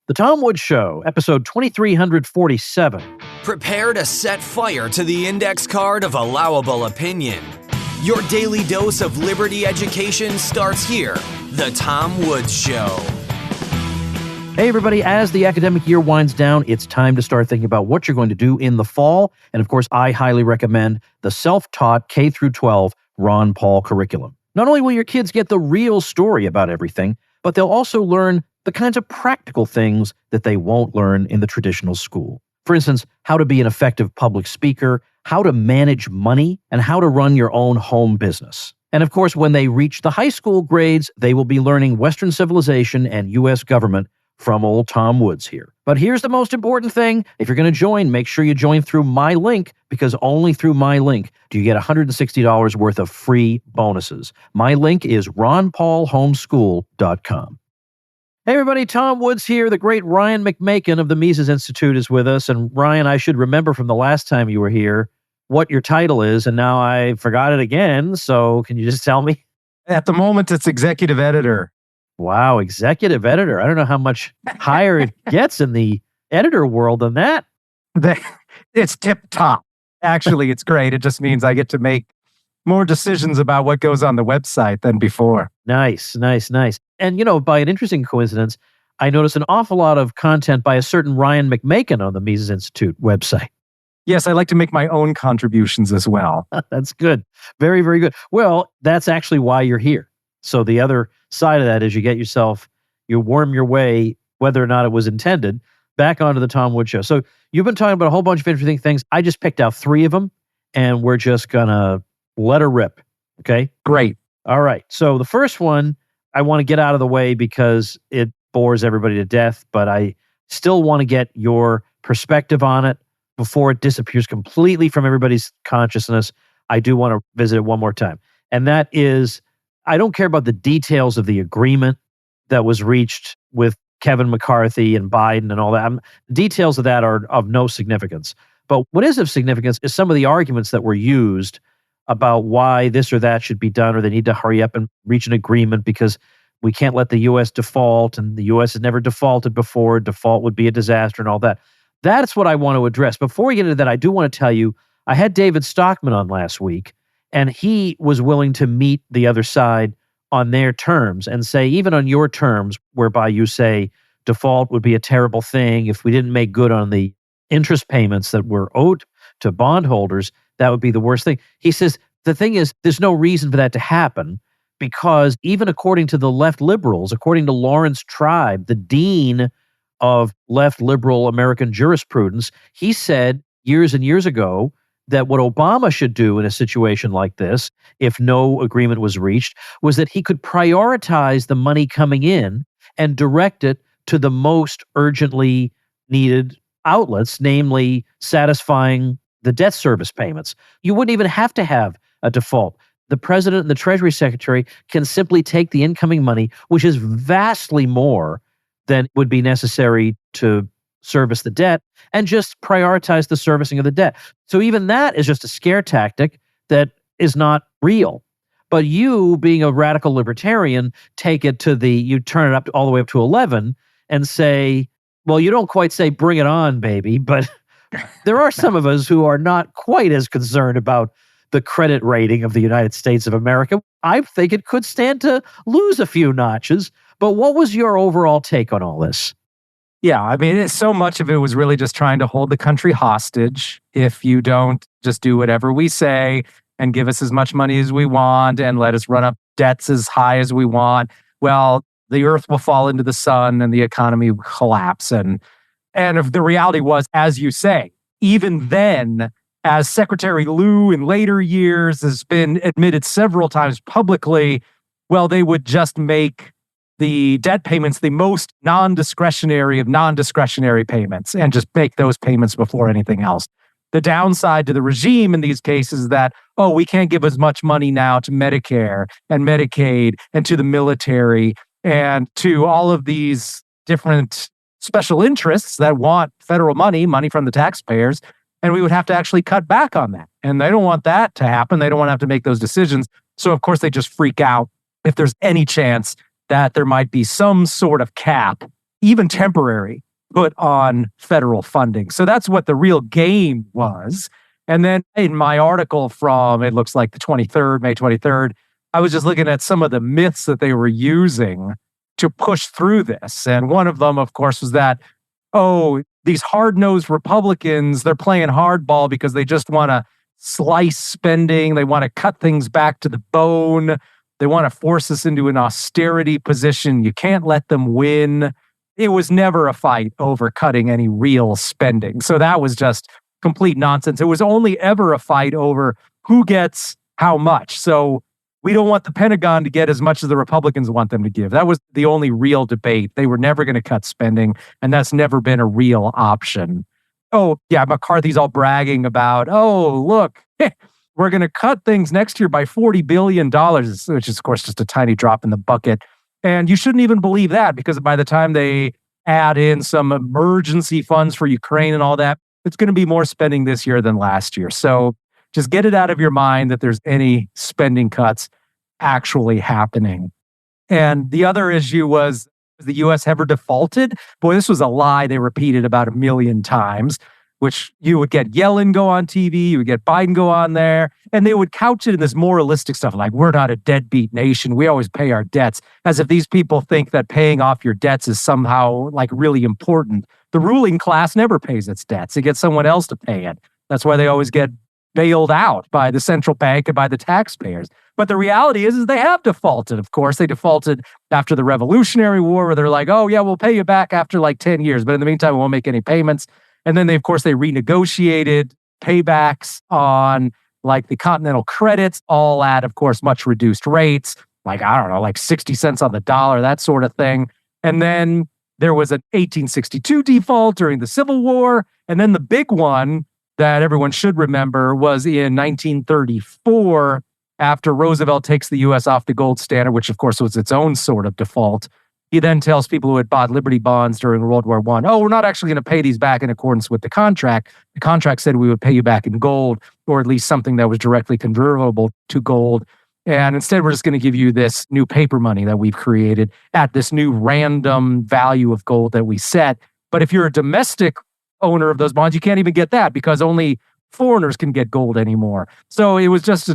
The Tom Woods Show, episode 2347. Prepare to set fire to the index card of allowable opinion. Your daily dose of liberty education starts here. The Tom Woods Show. Hey, everybody. As the academic year winds down, it's time to start thinking about what you're going to do in the fall. And of course, I highly recommend the self-taught K through 12 Ron Paul curriculum. Not only will your kids get the real story about everything, but they'll also learn the kinds of practical things that they won't learn in the traditional school. For instance, how to be an effective public speaker, how to manage money, and how to run your own home business. And of course, when they reach the high school grades, they will be learning Western civilization and U.S. government from old Tom Woods here. But here's the most important thing. If you're going to join, make sure you join through my link, because only through my link do you get $160 worth of free bonuses. My link is ronpaulhomeschool.com. Hey, everybody, Tom Woods here. The great Ryan McMaken of the Mises Institute is with us. And Ryan, I should remember from the last time you were here what your title is, and now I forgot it again. So can you just tell me? At the moment, it's executive editor. Wow, executive editor. I don't know how much higher it gets in the editor world than that. It's tip top. Actually, it's great. It just means I get to make more decisions about what goes on the website than before. Nice. And, by an interesting coincidence, I noticed an awful lot of content by a certain Ryan McMaken on the Mises Institute website. Yes, I like to make my own contributions as well. That's good. Very, very good. Well, that's actually why you're here. So the other side of that is you worm your way, whether or not it was intended, back onto the Tom Woods Show. So you've been talking about a whole bunch of interesting things. I just picked out 3 of them, and we're just going to let her rip. Okay? Great. All right. So the first one, I want to get out of the way because it bores everybody to death, but I still want to get your perspective on it before it disappears completely from everybody's consciousness. I do want to visit it one more time. And that is, I don't care about the details of the agreement that was reached with Kevin McCarthy and Biden and all that. Details of that are of no significance. But what is of significance is some of the arguments that were used about why this or that should be done, or they need to hurry up and reach an agreement because we can't let the U.S. default, and the U.S. has never defaulted before. Default would be a disaster and all that. That's what I want to address. Before we get into that, I do want to tell you, I had David Stockman on last week, and he was willing to meet the other side on their terms and say, even on your terms, whereby you say default would be a terrible thing if we didn't make good on the interest payments that were owed to bondholders, that would be the worst thing. He says, the thing is, there's no reason for that to happen because even according to the left liberals, according to Lawrence Tribe, the dean of left liberal American jurisprudence, he said years and years ago that what Obama should do in a situation like this, if no agreement was reached, was that he could prioritize the money coming in and direct it to the most urgently needed outlets, namely satisfying the debt service payments. You wouldn't even have to have a default. The president and the Treasury Secretary can simply take the incoming money, which is vastly more than would be necessary to service the debt, and just prioritize the servicing of the debt. So even that is just a scare tactic that is not real. But you, being a radical libertarian, take it to you turn it up all the way up to 11 and say, well, you don't quite say bring it on, baby, but there are some of us who are not quite as concerned about the credit rating of the United States of America. I think it could stand to lose a few notches. But what was your overall take on all this? Yeah, I mean, so much of it was really just trying to hold the country hostage. If you don't just do whatever we say and give us as much money as we want and let us run up debts as high as we want, well, the earth will fall into the sun and the economy will collapse. And if the reality was, as you say, even then, as Secretary Lew in later years has been admitted several times publicly, well, they would just make the debt payments the most non-discretionary of non-discretionary payments and just make those payments before anything else. The downside to the regime in these cases is that, we can't give as much money now to Medicare and Medicaid and to the military and to all of these different special interests that want federal money from the taxpayers, and we would have to actually cut back on that. And they don't want that to happen. They don't want to have to make those decisions. So, of course, they just freak out if there's any chance that there might be some sort of cap even temporary, put on federal funding. So that's what the real game was. And then in my article from, it looks like the 23rd, May 23rd, I was just looking at some of the myths that they were using to push through this. And one of them, of course, was that, oh, these hard-nosed Republicans, they're playing hardball because they just want to slice spending. They want to cut things back to the bone. They want to force us into an austerity position. You can't let them win. It was never a fight over cutting any real spending. So that was just complete nonsense. It was only ever a fight over who gets how much. So we don't want the Pentagon to get as much as the Republicans want them to give. That was the only real debate. They were never going to cut spending, and that's never been a real option. Oh, yeah, McCarthy's all bragging about, oh, look, we're going to cut things next year by $40 billion, which is, of course, just a tiny drop in the bucket. And you shouldn't even believe that, because by the time they add in some emergency funds for Ukraine and all that, it's going to be more spending this year than last year. So just get it out of your mind that there's any spending cuts actually happening. And the other issue was the U.S. ever defaulted? Boy, this was a lie they repeated about 1 million times, which you would get Yellen go on TV, you would get Biden go on there, and they would couch it in this moralistic stuff like, we're not a deadbeat nation, we always pay our debts, as if these people think that paying off your debts is somehow like really important. The ruling class never pays its debts. It gets someone else to pay it. That's why they always get bailed out by the central bank and by the taxpayers. But the reality is they have defaulted, of course. They defaulted after the Revolutionary War, where they're like, oh, yeah, we'll pay you back after like 10 years. But in the meantime, we won't make any payments. And then, they renegotiated paybacks on like the Continental credits, all at, of course, much reduced rates, like, I don't know, like 60 cents on the dollar, that sort of thing. And then there was an 1862 default during the Civil War. And then the big one that everyone should remember was in 1934, after Roosevelt takes the U.S. off the gold standard, which of course was its own sort of default. He then tells people who had bought Liberty bonds during World War I, oh, we're not actually going to pay these back in accordance with the contract. The contract said we would pay you back in gold, or at least something that was directly convertible to gold. And instead, we're just going to give you this new paper money that we've created at this new random value of gold that we set. But if you're a domestic owner of those bonds, you can't even get that because only foreigners can get gold anymore. So it was just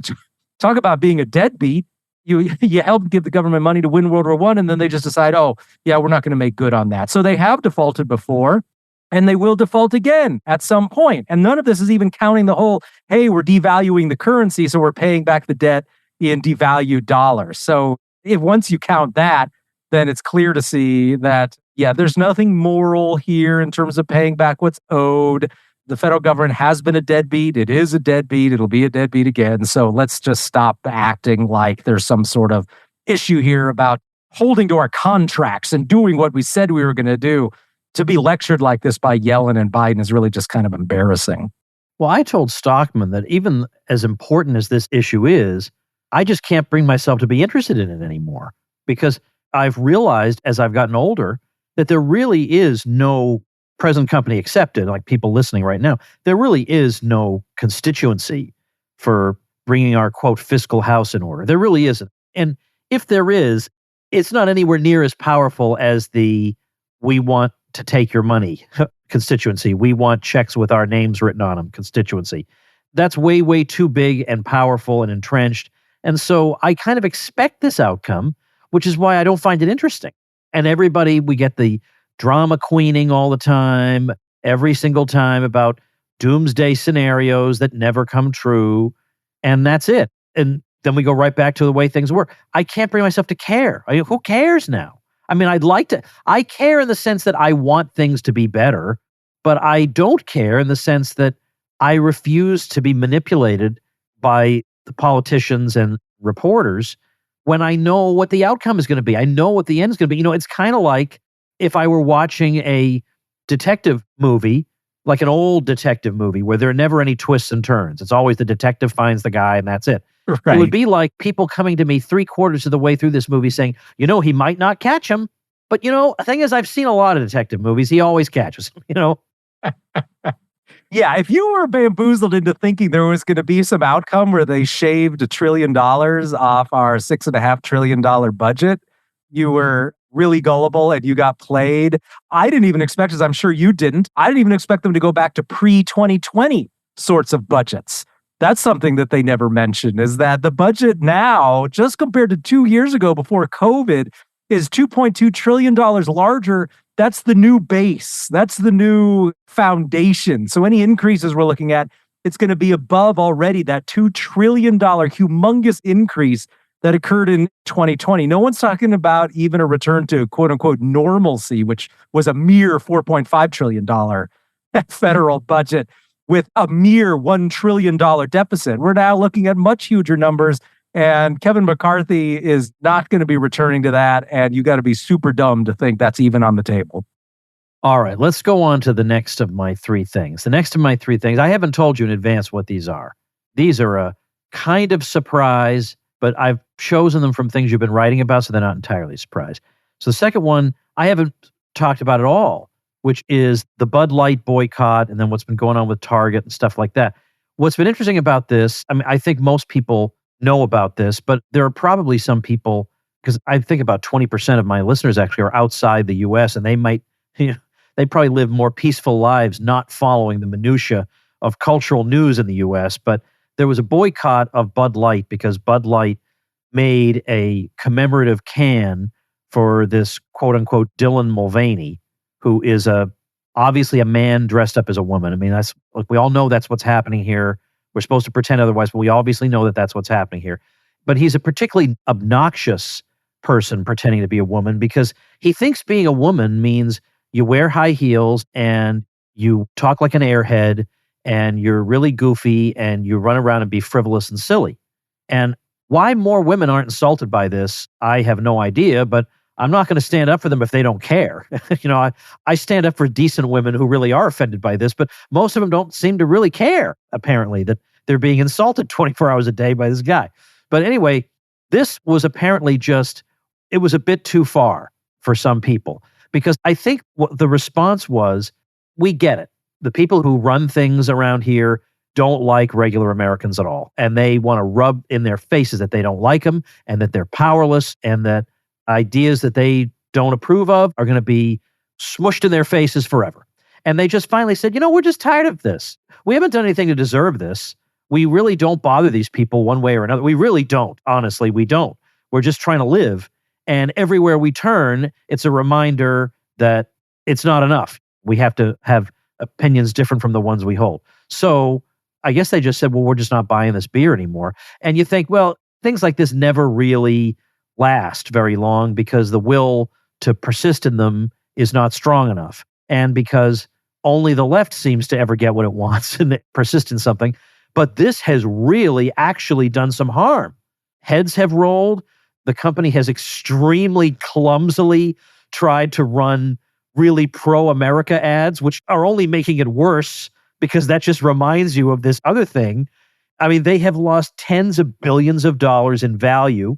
talk about being a deadbeat. You help give the government money to win World War I, and then they just decide, oh, yeah, we're not going to make good on that. So they have defaulted before, and they will default again at some point. And none of this is even counting the whole, hey, we're devaluing the currency, so we're paying back the debt in devalued dollars. So if once you count that, then it's clear to see that, yeah, there's nothing moral here in terms of paying back what's owed. The federal government has been a deadbeat. It is a deadbeat. It'll be a deadbeat again. So let's just stop acting like there's some sort of issue here about holding to our contracts and doing what we said we were going to do. To be lectured like this by Yellen and Biden is really just kind of embarrassing. Well, I told Stockman that even as important as this issue is, I just can't bring myself to be interested in it anymore, because I've realized as I've gotten older that there really is no, present company accepted, like people listening right now, there really is no constituency for bringing our, quote, fiscal house in order. There really isn't. And if there is, it's not anywhere near as powerful as the we want to take your money constituency. We want checks with our names written on them constituency. That's way, way too big and powerful and entrenched. And so I kind of expect this outcome, which is why I don't find it interesting. And everybody, we get the drama queening all the time, every single time about doomsday scenarios that never come true. And that's it. And then we go right back to the way things were. I can't bring myself to care. I mean, who cares now? I mean, I care in the sense that I want things to be better, but I don't care in the sense that I refuse to be manipulated by the politicians and reporters when I know what the outcome is going to be. I know what the end is going to be. You know, it's kind of like if I were watching a detective movie, like an old detective movie where there are never any twists and turns. It's always the detective finds the guy and that's it. Right. It would be like people coming to me 3/4 of the way through this movie saying, you know, he might not catch him, but you know, the thing is, I've seen a lot of detective movies. He always catches him, you know? Yeah, if you were bamboozled into thinking there was going to be some outcome where they shaved $1 trillion off our $6.5 trillion budget, you were really gullible and you got played. I didn't even expect, as I'm sure you didn't, I didn't even expect them to go back to pre-2020 sorts of budgets. That's something that they never mentioned, is that the budget now, just compared to 2 years ago before COVID, is $2.2 trillion larger. That's the new base. That's the new foundation. So any increases we're looking at, it's going to be above already that $2 trillion humongous increase that occurred in 2020. No one's talking about even a return to quote unquote normalcy, which was a mere $4.5 trillion federal budget with a mere $1 trillion deficit. We're now looking at much huger numbers, and Kevin McCarthy is not going to be returning to that. And you got to be super dumb to think that's even on the table. All right, let's go on to the next of my three things. The next of my three things, I haven't told you in advance what these are. These are a kind of surprise, but I've chosen them from things you've been writing about, so they're not entirely a surprise. So the second one, I haven't talked about at all, which is the Bud Light boycott and then what's been going on with Target and stuff like that. What's been interesting about this, I mean, I think most people know about this, but there are probably some people, because I think about 20% of my listeners actually are outside the U.S., and they might, they probably live more peaceful lives not following the minutia of cultural news in the U.S., but there was a boycott of Bud Light because Bud Light made a commemorative can for this quote-unquote Dylan Mulvaney, who is obviously a man dressed up as a woman. I mean, we all know that's what's happening here. We're supposed to pretend otherwise, but we obviously know that that's what's happening here. But he's a particularly obnoxious person pretending to be a woman because he thinks being a woman means you wear high heels and you talk like an airhead and you're really goofy and you run around and be frivolous and silly. And why more women aren't insulted by this, I have no idea, but I'm not going to stand up for them if they don't care. I stand up for decent women who really are offended by this, but most of them don't seem to really care, apparently, that they're being insulted 24 hours a day by this guy. But anyway, this was apparently it was a bit too far for some people, because I think what the response was, we get it. The people who run things around here don't like regular Americans at all. And they want to rub in their faces that they don't like them and that they're powerless and that ideas that they don't approve of are going to be smushed in their faces forever. And they just finally said, we're just tired of this. We haven't done anything to deserve this. We really don't bother these people one way or another. We really don't. Honestly, we don't. We're just trying to live. And everywhere we turn, it's a reminder that it's not enough. We have to have opinions different from the ones we hold. So I guess they just said, well, we're just not buying this beer anymore. And you think, well, things like this never really last very long because the will to persist in them is not strong enough. And because only the left seems to ever get what it wants and persist in something. But this has really actually done some harm. Heads have rolled. The company has extremely clumsily tried to run really pro-America ads, which are only making it worse because that just reminds you of this other thing. I mean, they have lost tens of billions of dollars in value.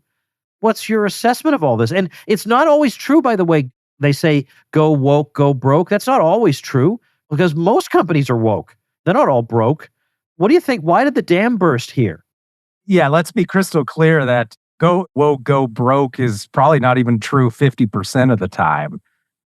What's your assessment of all this? And it's not always true, by the way. They say, go woke, go broke. That's not always true because most companies are woke. They're not all broke. What do you think? Why did the dam burst here? Yeah, let's be crystal clear that go woke, go broke is probably not even true 50% of the time.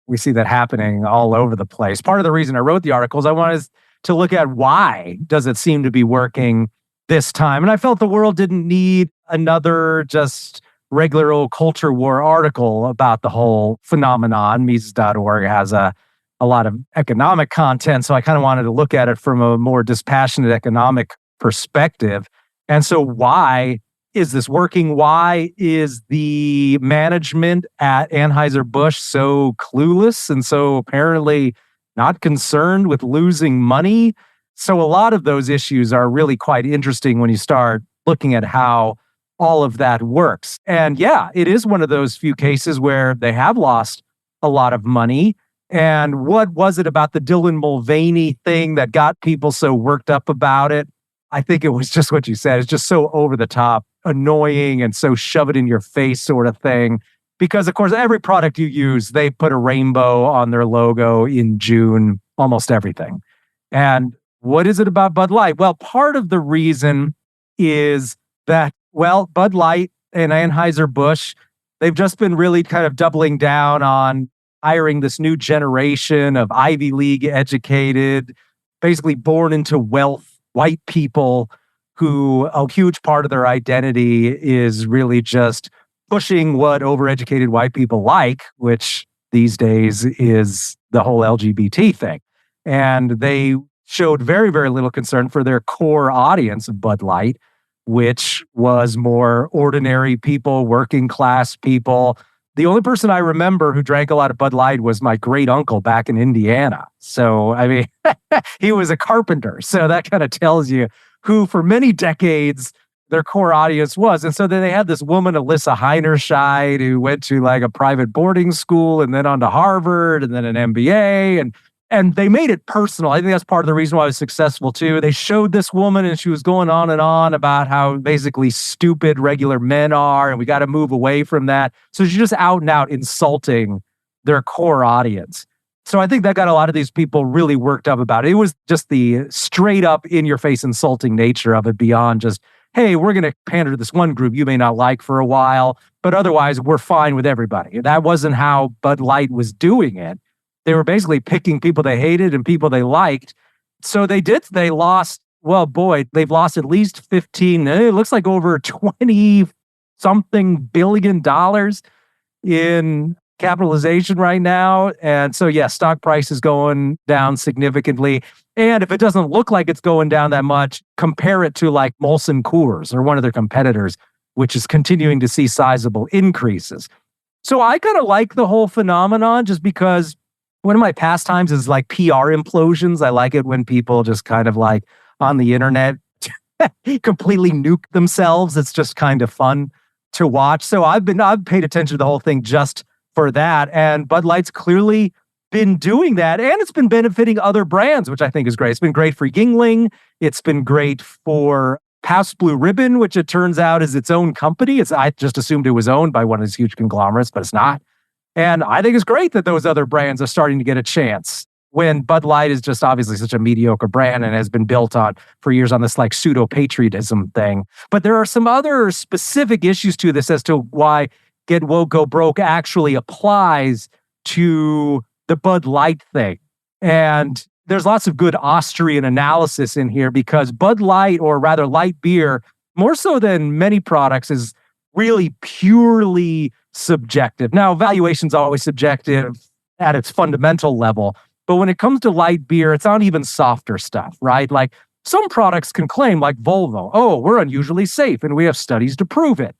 We see that happening all over the place. Part of the reason I wrote the articles, I wanted to look at why does it seem to be working this time. And I felt the world didn't need another just regular old culture war article about the whole phenomenon. Mises.org has a lot of economic content, so I kind of wanted to look at it from a more dispassionate economic perspective. And so why is this working? Why is the management at Anheuser-Busch so clueless and so apparently not concerned with losing money? So a lot of those issues are really quite interesting when you start looking at how all of that works. And yeah, it is one of those few cases where they have lost a lot of money. And what was it about the Dylan Mulvaney thing that got people so worked up about it? I think it was just what you said. It's just so over the top, annoying, and so shove it in your face sort of thing. Because, of course, every product you use, they put a rainbow on their logo in June, almost everything. And what is it about Bud Light? Well, part of the reason is that, well, Bud Light and Anheuser-Busch, They've just been really kind of doubling down on hiring this new generation of Ivy League educated, basically born into wealth, white people who a huge part of their identity is really just pushing what overeducated white people like, which these days is the whole LGBT thing. And they showed very, very little concern for their core audience of Bud Light, which was more ordinary people, working class people. The only person I remember who drank a lot of Bud Light was my great uncle back in Indiana. So, I mean, he was a carpenter. So that kind of tells you who, for many decades, their core audience was. And so then they had this woman, Alyssa Heinerscheid, who went to like a private boarding school and then on to Harvard and then an MBA. And they made it personal. I think that's part of the reason why it was successful too. They showed this woman and she was going on and on about how basically stupid regular men are and we got to move away from that. So she's just out and out insulting their core audience. So I think that got a lot of these people really worked up about it. It was just the straight up in your face insulting nature of it beyond just, hey, we're going to pander to this one group you may not like for a while, but otherwise we're fine with everybody. That wasn't how Bud Light was doing it. They were basically picking people they hated and people they liked. So they lost, well, boy, they've lost at least 15, it looks like over 20 something billion dollars in capitalization right now. And so, yeah, stock price is going down significantly. And if it doesn't look like it's going down that much, compare it to like Molson Coors or one of their competitors, which is continuing to see sizable increases. So I kind of like the whole phenomenon just because one of my pastimes is like PR implosions. I like it when people just kind of like on the internet completely nuke themselves. It's just kind of fun to watch. So I've paid attention to the whole thing just for that. And Bud Light's clearly been doing that. And it's been benefiting other brands, which I think is great. It's been great for Yingling. It's been great for Pabst Blue Ribbon, which it turns out is its own company. I just assumed it was owned by one of these huge conglomerates, but it's not. And I think it's great that those other brands are starting to get a chance when Bud Light is just obviously such a mediocre brand and has been built on for years on this like pseudo-patriotism thing. But there are some other specific issues to this as to why Get Woke, Go Broke actually applies to the Bud Light thing. And there's lots of good Austrian analysis in here because Bud Light, or rather light beer, more so than many products, is really purely subjective. Now, valuation's always subjective at its fundamental level, but when it comes to light beer, it's on even softer stuff, right? Like some products can claim, like Volvo, oh, we're unusually safe and we have studies to prove it.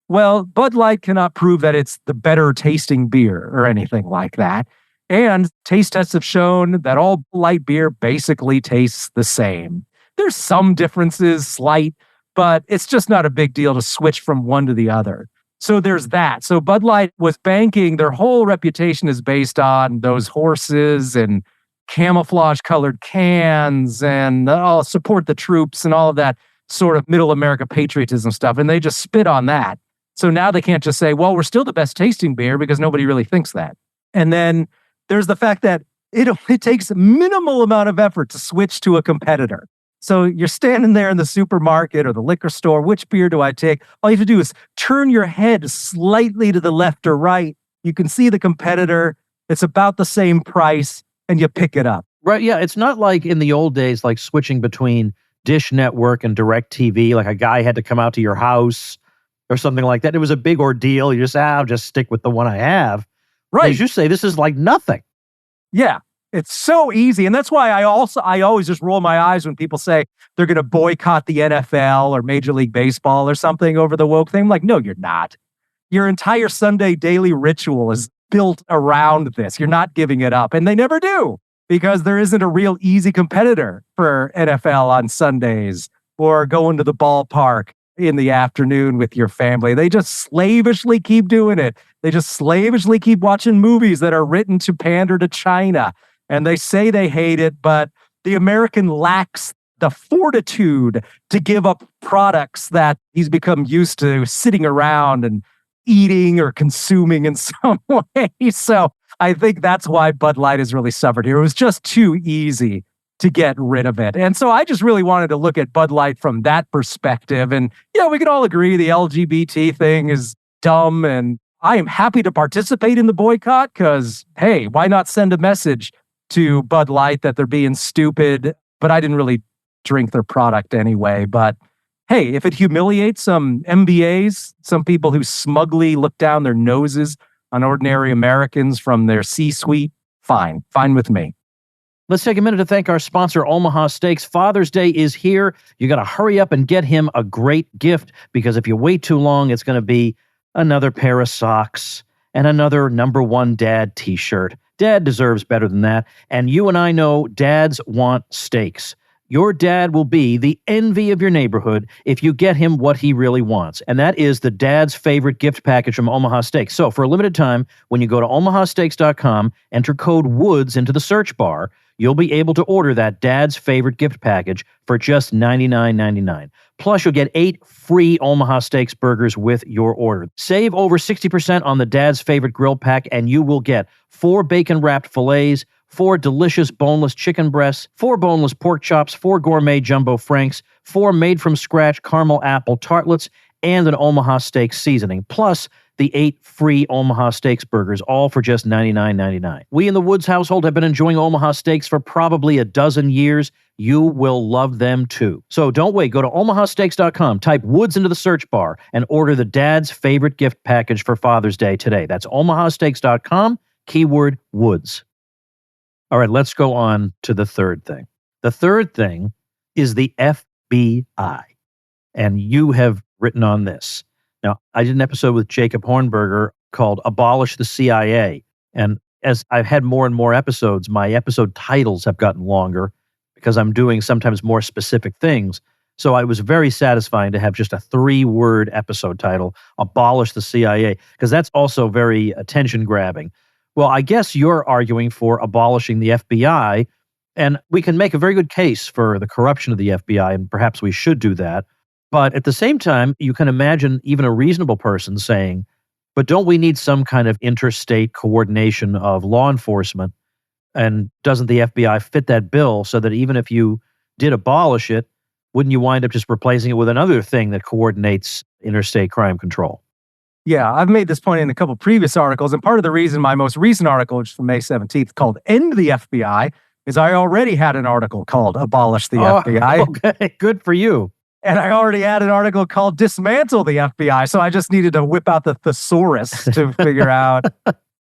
Well, Bud Light cannot prove that it's the better tasting beer or anything like that. And taste tests have shown that all light beer basically tastes the same. There's some differences, slight, but it's just not a big deal to switch from one to the other. So there's that. So Bud Light was banking, their whole reputation is based on those horses and camouflage colored cans and support the troops and all of that sort of middle America patriotism stuff. And they just spit on that. So now they can't just say, well, we're still the best tasting beer because nobody really thinks that. And then there's the fact that it takes a minimal amount of effort to switch to a competitor. So you're standing there in the supermarket or the liquor store. Which beer do I take? All you have to do is turn your head slightly to the left or right. You can see the competitor. It's about the same price and you pick it up. Right. Yeah. It's not like in the old days, like switching between Dish Network and Direct TV, like a guy had to come out to your house or something like that. It was a big ordeal. You just, I'll just stick with the one I have. Right. As you say, this is like nothing. Yeah. It's so easy. And that's why I always just roll my eyes when people say they're going to boycott the NFL or Major League Baseball or something over the woke thing. I'm like, no, you're not. Your entire Sunday daily ritual is built around this. You're not giving it up. And they never do because there isn't a real easy competitor for NFL on Sundays or going to the ballpark in the afternoon with your family. They just slavishly keep doing it. They just slavishly keep watching movies that are written to pander to China. And they say they hate it, but the American lacks the fortitude to give up products that he's become used to sitting around and eating or consuming in some way. So I think that's why Bud Light has really suffered here. It was just too easy to get rid of it. And so I just really wanted to look at Bud Light from that perspective. And, yeah, we can all agree the LGBT thing is dumb and I am happy to participate in the boycott because, hey, why not send a message to Bud Light that they're being stupid? But I didn't really drink their product anyway. But hey, if it humiliates some MBAs, some people who smugly look down their noses on ordinary Americans from their C-suite, fine with me. Let's take a minute to thank our sponsor, Omaha Steaks. Father's Day is here. You got to hurry up and get him a great gift, because if you wait too long, it's going to be another pair of socks and another number one dad t-shirt. Dad deserves better than that. And you and I know dads want steaks. Your dad will be the envy of your neighborhood if you get him what he really wants. And that is the dad's favorite gift package from Omaha Steaks. So for a limited time, when you go to omahasteaks.com, enter code WOODS into the search bar, you'll be able to order that dad's favorite gift package for just $99.99. Plus, you'll get 8 free Omaha Steaks burgers with your order. Save over 60% on the dad's favorite grill pack, and you will get 4 bacon-wrapped fillets, 4 delicious boneless chicken breasts, 4 boneless pork chops, 4 gourmet jumbo franks, 4 made-from-scratch caramel apple tartlets, and an Omaha Steak seasoning, plus the 8 free Omaha Steaks burgers, all for just $99.99. We in the Woods household have been enjoying Omaha Steaks for probably a dozen years. You will love them too. So don't wait. Go to omahasteaks.com, type Woods into the search bar, and order the dad's favorite gift package for Father's Day today. That's omahasteaks.com, keyword Woods. All right, let's go on to the third thing. The third thing is the FBI. And you have written on this. Now, I did an episode with Jacob Hornberger called Abolish the CIA. And as I've had more and more episodes, my episode titles have gotten longer because I'm doing sometimes more specific things. So it was very satisfying to have just a 3-word episode title, Abolish the CIA, because that's also very attention-grabbing. Well, I guess you're arguing for abolishing the FBI, and we can make a very good case for the corruption of the FBI, and perhaps we should do that. But at the same time, you can imagine even a reasonable person saying, but don't we need some kind of interstate coordination of law enforcement? And doesn't the FBI fit that bill so that even if you did abolish it, wouldn't you wind up just replacing it with another thing that coordinates interstate crime control? Yeah, I've made this point in a couple previous articles, and part of the reason my most recent article, which is from May 17th, called End the FBI, is I already had an article called Abolish the FBI. Okay, good for you. And I already had an article called Dismantle the FBI, so I just needed to whip out the thesaurus to figure out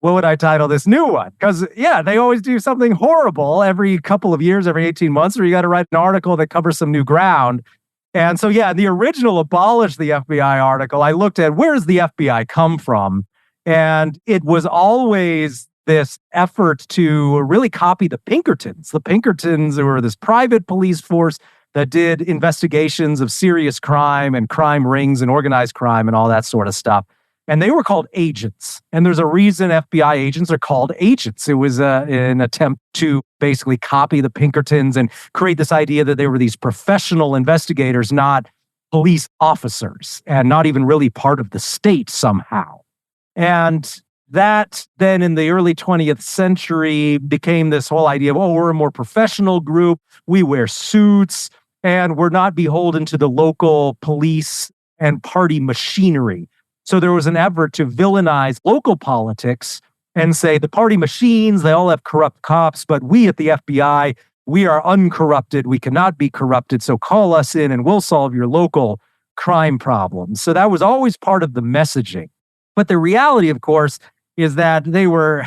what would I title this new one. Because, yeah, they always do something horrible every couple of years, every 18 months, or you got to write an article that covers some new ground. And so, yeah, the original Abolish the FBI article, I looked at where does the FBI come from? And it was always this effort to really copy the Pinkertons. The Pinkertons were this private police force that did investigations of serious crime and crime rings and organized crime and all that sort of stuff. And they were called agents. And there's a reason FBI agents are called agents. It was an attempt to basically copy the Pinkertons and create this idea that they were these professional investigators, not police officers, and not even really part of the state somehow. And that then in the early 20th century became this whole idea of, oh, we're a more professional group. We wear suits and we're not beholden to the local police and party machinery. So there was an effort to villainize local politics and say the party machines, they all have corrupt cops, but we at the FBI, we are uncorrupted. We cannot be corrupted. So call us in and we'll solve your local crime problems. So that was always part of the messaging. But the reality, of course, is that they were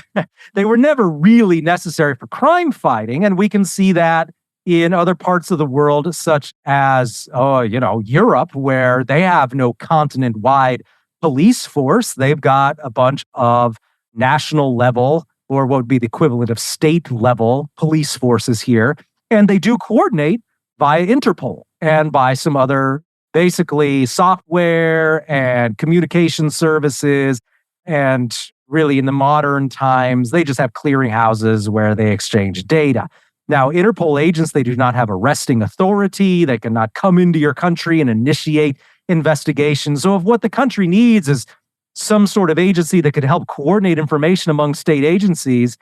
never really necessary for crime fighting. And we can see that in other parts of the world, such as, Europe, where they have no continent-wide police force. They've got a bunch of national level, or what would be the equivalent of state level police forces here. And they do coordinate via Interpol and by some other basically software and communication services. And really in the modern times, they just have clearinghouses where they exchange data. Now, Interpol agents, they do not have arresting authority. They cannot come into your country and initiate investigations. So if what the country needs is some sort of agency that could help coordinate information among state agencies,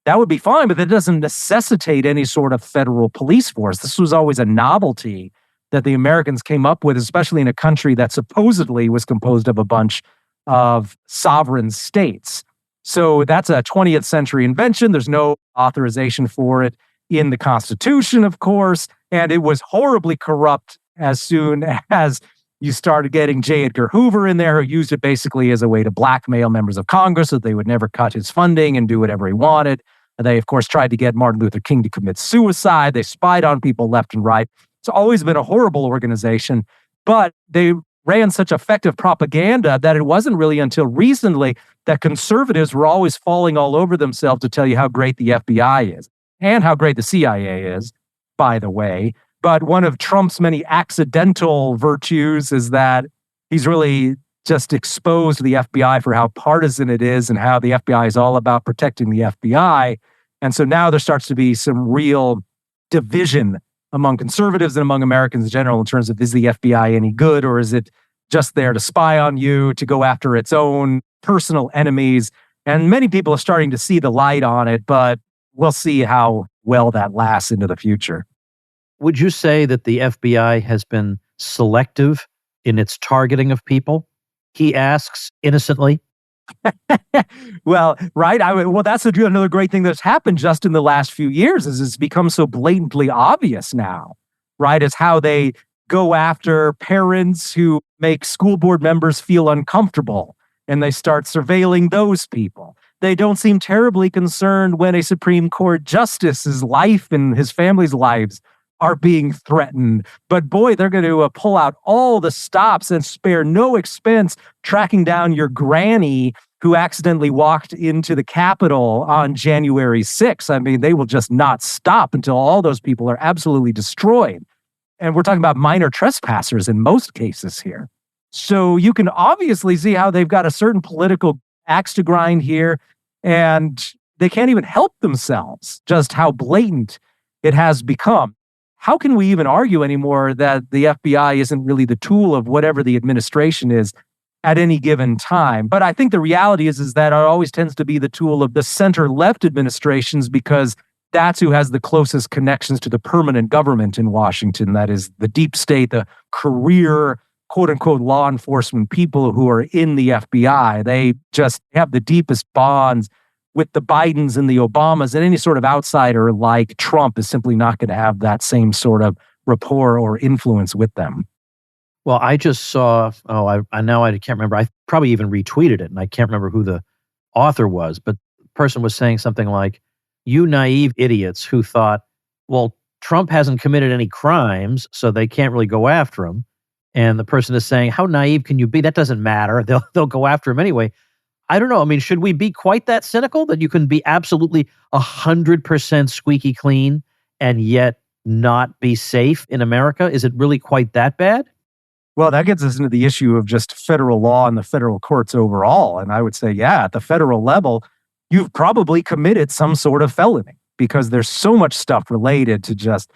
that would be fine, but that doesn't necessitate any sort of federal police force. This was always a novelty that the Americans came up with, especially in a country that supposedly was composed of a bunch of sovereign states. So that's a 20th century invention. There's no authorization for it in the Constitution, of course, and it was horribly corrupt as soon as you started getting J. Edgar Hoover in there, who used it basically as a way to blackmail members of Congress so they would never cut his funding and do whatever he wanted. They, of course, tried to get Martin Luther King to commit suicide. They spied on people left and right. It's always been a horrible organization, but they ran such effective propaganda that it wasn't really until recently that conservatives were always falling all over themselves to tell you how great the FBI is and how great the CIA is, by the way. But one of Trump's many accidental virtues is that he's really just exposed the FBI for how partisan it is and how the FBI is all about protecting the FBI. And so now there starts to be some real division among conservatives and among Americans in general in terms of, is the FBI any good, or is it just there to spy on you, to go after its own personal enemies? And many people are starting to see the light on it, but we'll see how well that lasts into the future. Would you say that the FBI has been selective in its targeting of people? He asks innocently. Well, right. Well, that's another great thing that's happened just in the last few years is it's become so blatantly obvious now, right? Is how they go after parents who make school board members feel uncomfortable, and they start surveilling those people. They don't seem terribly concerned when a Supreme Court justice's life and his family's lives are being threatened. But boy, they're going to pull out all the stops and spare no expense tracking down your granny who accidentally walked into the Capitol on January 6th. I mean, they will just not stop until all those people are absolutely destroyed. And we're talking about minor trespassers in most cases here. So you can obviously see how they've got a certain political axe to grind here, and they can't even help themselves, just how blatant it has become. How can we even argue anymore that the FBI isn't really the tool of whatever the administration is at any given time? But I think the reality is that it always tends to be the tool of the center-left administrations, because that's who has the closest connections to the permanent government in Washington. That is the deep state, the career, quote-unquote, law enforcement people who are in the FBI. They just have the deepest bonds with the Bidens and the Obamas, and any sort of outsider like Trump is simply not going to have that same sort of rapport or influence with them. Well, I just saw, I can't remember. I probably even retweeted it, and I can't remember who the author was, but the person was saying something like, you naive idiots who thought, well, Trump hasn't committed any crimes, so they can't really go after him. And the person is saying, how naive can you be? That doesn't matter. They'll go after him anyway. I don't know. I mean, should we be quite that cynical that you can be absolutely 100% squeaky clean and yet not be safe in America? Is it really quite that bad? Well, that gets us into the issue of just federal law and the federal courts overall. And I would say, yeah, at the federal level, you've probably committed some sort of felony, because there's so much stuff related to just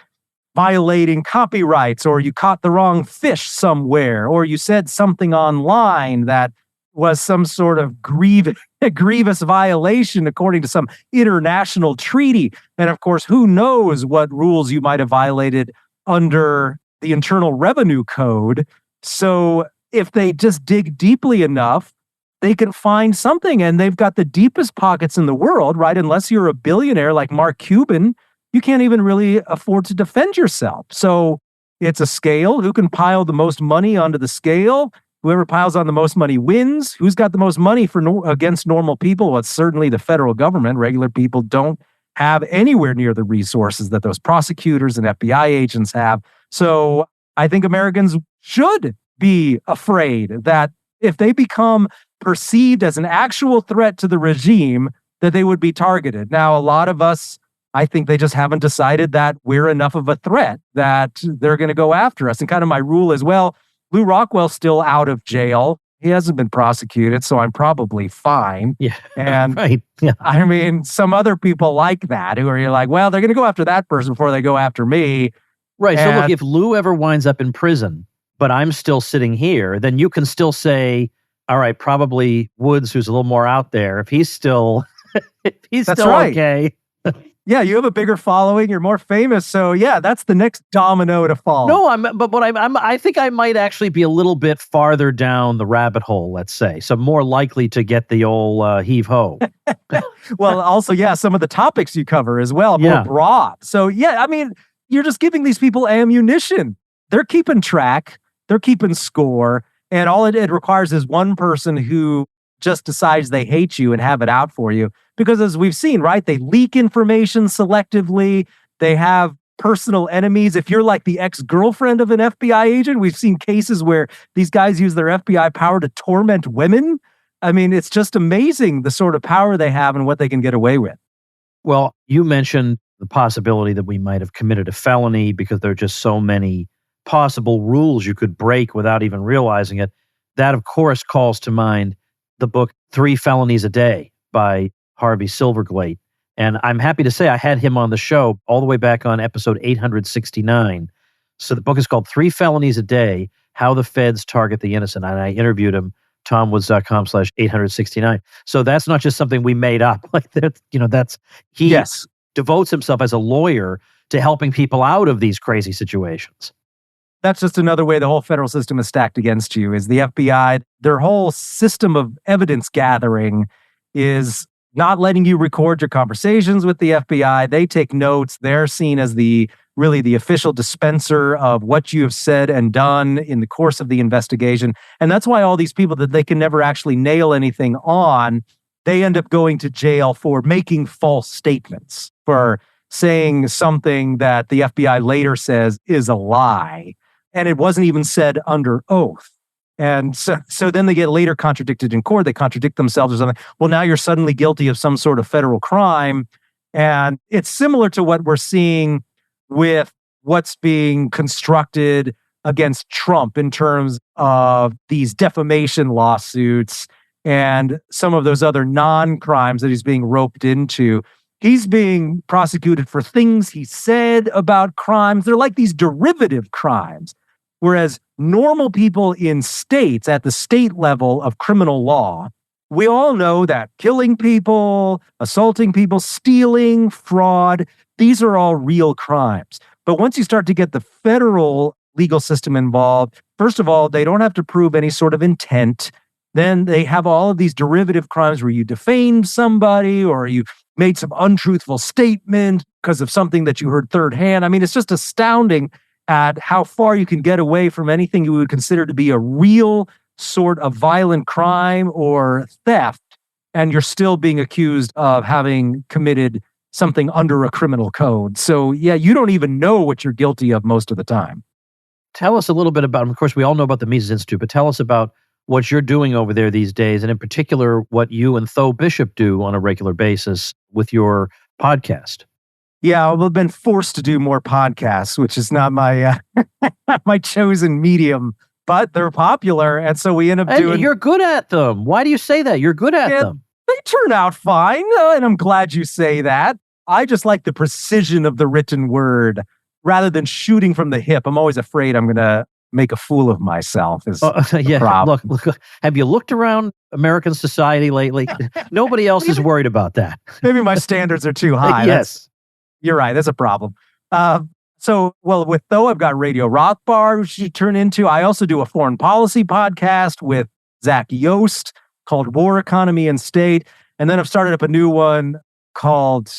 violating copyrights, or you caught the wrong fish somewhere, or you said something online that was some sort of grievous violation according to some international treaty. And of course, who knows what rules you might have violated under the Internal Revenue Code. So if they just dig deeply enough, they can find something, and they've got the deepest pockets in the world, right? Unless you're a billionaire like Mark Cuban, you can't even really afford to defend yourself. So it's a scale. Who can pile the most money onto the scale? Whoever piles on the most money wins. Who's got the most money against normal people? Well, it's certainly the federal government. Regular people don't have anywhere near the resources that those prosecutors and FBI agents have. So I think Americans should be afraid that if they become perceived as an actual threat to the regime, that they would be targeted. Now, a lot of us, I think they just haven't decided that we're enough of a threat that they're going to go after us. And kind of my rule is, well, Lou Rockwell's still out of jail. He hasn't been prosecuted, so I'm probably fine. Yeah, and right. Yeah. I mean, some other people like that who are like, well, they're going to go after that person before they go after me. Right. So look, if Lou ever winds up in prison, but I'm still sitting here, then you can still say, all right, probably Woods, who's a little more out there, if he's still, That's right. okay. Yeah, you have a bigger following. You're more famous. So yeah, that's the next domino to fall. No, I think I might actually be a little bit farther down the rabbit hole, let's say. So more likely to get the old heave ho. Well, also, yeah, some of the topics you cover as well, more Yeah. broad. So yeah, I mean, you're just giving these people ammunition. They're keeping track, they're keeping score, and all it requires is one person who just decides they hate you and have it out for you. Because as we've seen, right, they leak information selectively. They have personal enemies. If you're like the ex-girlfriend of an FBI agent, we've seen cases where these guys use their FBI power to torment women. I mean, it's just amazing the sort of power they have and what they can get away with. Well, you mentioned the possibility that we might have committed a felony because there are just so many possible rules you could break without even realizing it. That, of course, calls to mind the book 3 Felonies a Day by Harvey Silverglate. And I'm happy to say I had him on the show all the way back on episode 869. So the book is called 3 Felonies a Day, How the Feds Target the Innocent. And I interviewed him, tomwoods.com/869. So that's not just something we made up. Like that, he Yes. devotes himself as a lawyer to helping people out of these crazy situations. That's just another way the whole federal system is stacked against you, is the FBI, their whole system of evidence gathering is not letting you record your conversations with the FBI. They take notes. They're seen as really the official dispenser of what you have said and done in the course of the investigation. And that's why all these people that they can never actually nail anything on, they end up going to jail for making false statements, for saying something that the FBI later says is a lie. And it wasn't even said under oath. And so then they get later contradicted in court. They contradict themselves or something. Well, now you're suddenly guilty of some sort of federal crime. And it's similar to what we're seeing with what's being constructed against Trump in terms of these defamation lawsuits and some of those other non-crimes that he's being roped into. He's being prosecuted for things he said about crimes. They're like these derivative crimes. Whereas normal people in states at the state level of criminal law, we all know that killing people, assaulting people, stealing, fraud, these are all real crimes. But once you start to get the federal legal system involved, first of all, they don't have to prove any sort of intent. Then they have all of these derivative crimes where you defamed somebody or you made some untruthful statement because of something that you heard third hand. I mean, it's just astounding at how far you can get away from anything you would consider to be a real sort of violent crime or theft, and you're still being accused of having committed something under a criminal code. So, yeah, you don't even know what you're guilty of most of the time. Tell us a little bit about, of course, we all know about the Mises Institute, but tell us about what you're doing over there these days, and in particular, what you and Tho Bishop do on a regular basis with your podcast. Yeah, I've been forced to do more podcasts, which is not my my chosen medium, but they're popular, and so we end up doing. And you're good at them. Why do you say that? You're good at them. They turn out fine, and I'm glad you say that. I just like the precision of the written word rather than shooting from the hip. I'm always afraid I'm going to make a fool of myself. Yeah, look, have you looked around American society lately? Nobody else is worried about that. Maybe my standards are too high. Yes. You're right. That's a problem. With Tho, I've got Radio Rothbard, which you turn into. I also do a foreign policy podcast with Zach Yost called War, Economy, and State. And then I've started up a new one called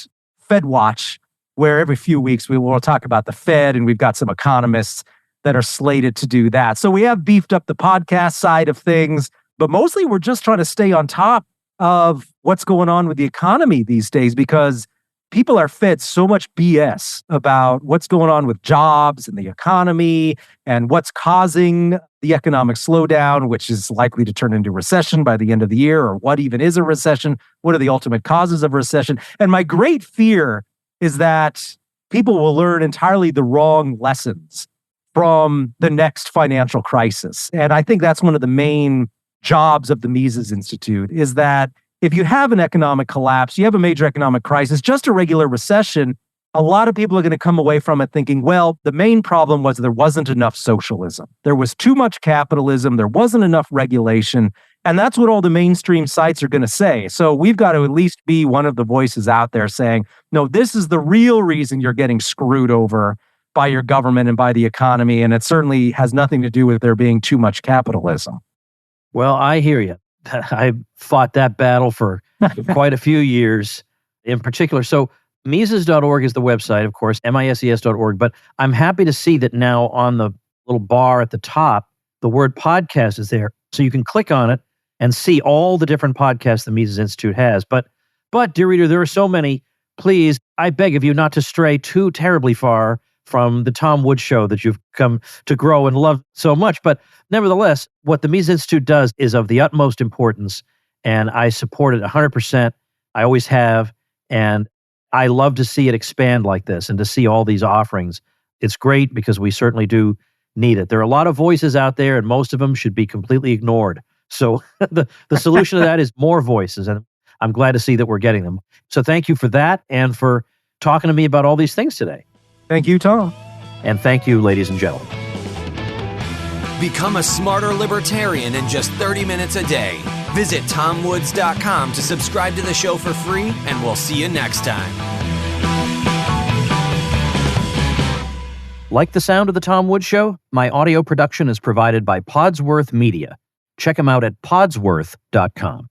Fed Watch, where every few weeks we will talk about the Fed, and we've got some economists that are slated to do that. So we have beefed up the podcast side of things, but mostly we're just trying to stay on top of what's going on with the economy these days, because people are fed so much BS about what's going on with jobs and the economy and what's causing the economic slowdown, which is likely to turn into recession by the end of the year, or what even is a recession? What are the ultimate causes of recession? And my great fear is that people will learn entirely the wrong lessons from the next financial crisis. And I think that's one of the main jobs of the Mises Institute, is that if you have an economic collapse, you have a major economic crisis, just a regular recession, a lot of people are going to come away from it thinking, well, the main problem was there wasn't enough socialism. There was too much capitalism. There wasn't enough regulation. And that's what all the mainstream sites are going to say. So we've got to at least be one of the voices out there saying, no, this is the real reason you're getting screwed over by your government and by the economy. And it certainly has nothing to do with there being too much capitalism. Well, I hear you. I fought that battle for quite a few years in particular. So Mises.org is the website, of course, mises.org. But I'm happy to see that now on the little bar at the top, the word podcast is there. So you can click on it and see all the different podcasts the Mises Institute has. But dear reader, there are so many. Please, I beg of you not to stray too terribly far from the Tom Woods Show that you've come to grow and love so much. But nevertheless, what the Mises Institute does is of the utmost importance, and I support it 100%. I always have, and I love to see it expand like this and to see all these offerings. It's great because we certainly do need it. There are a lot of voices out there, and most of them should be completely ignored. So the solution to that is more voices, and I'm glad to see that we're getting them. So thank you for that and for talking to me about all these things today. Thank you, Tom. And thank you, ladies and gentlemen. Become a smarter libertarian in just 30 minutes a day. Visit TomWoods.com to subscribe to the show for free, and we'll see you next time. Like the sound of the Tom Woods Show? My audio production is provided by Podsworth Media. Check them out at podsworth.com.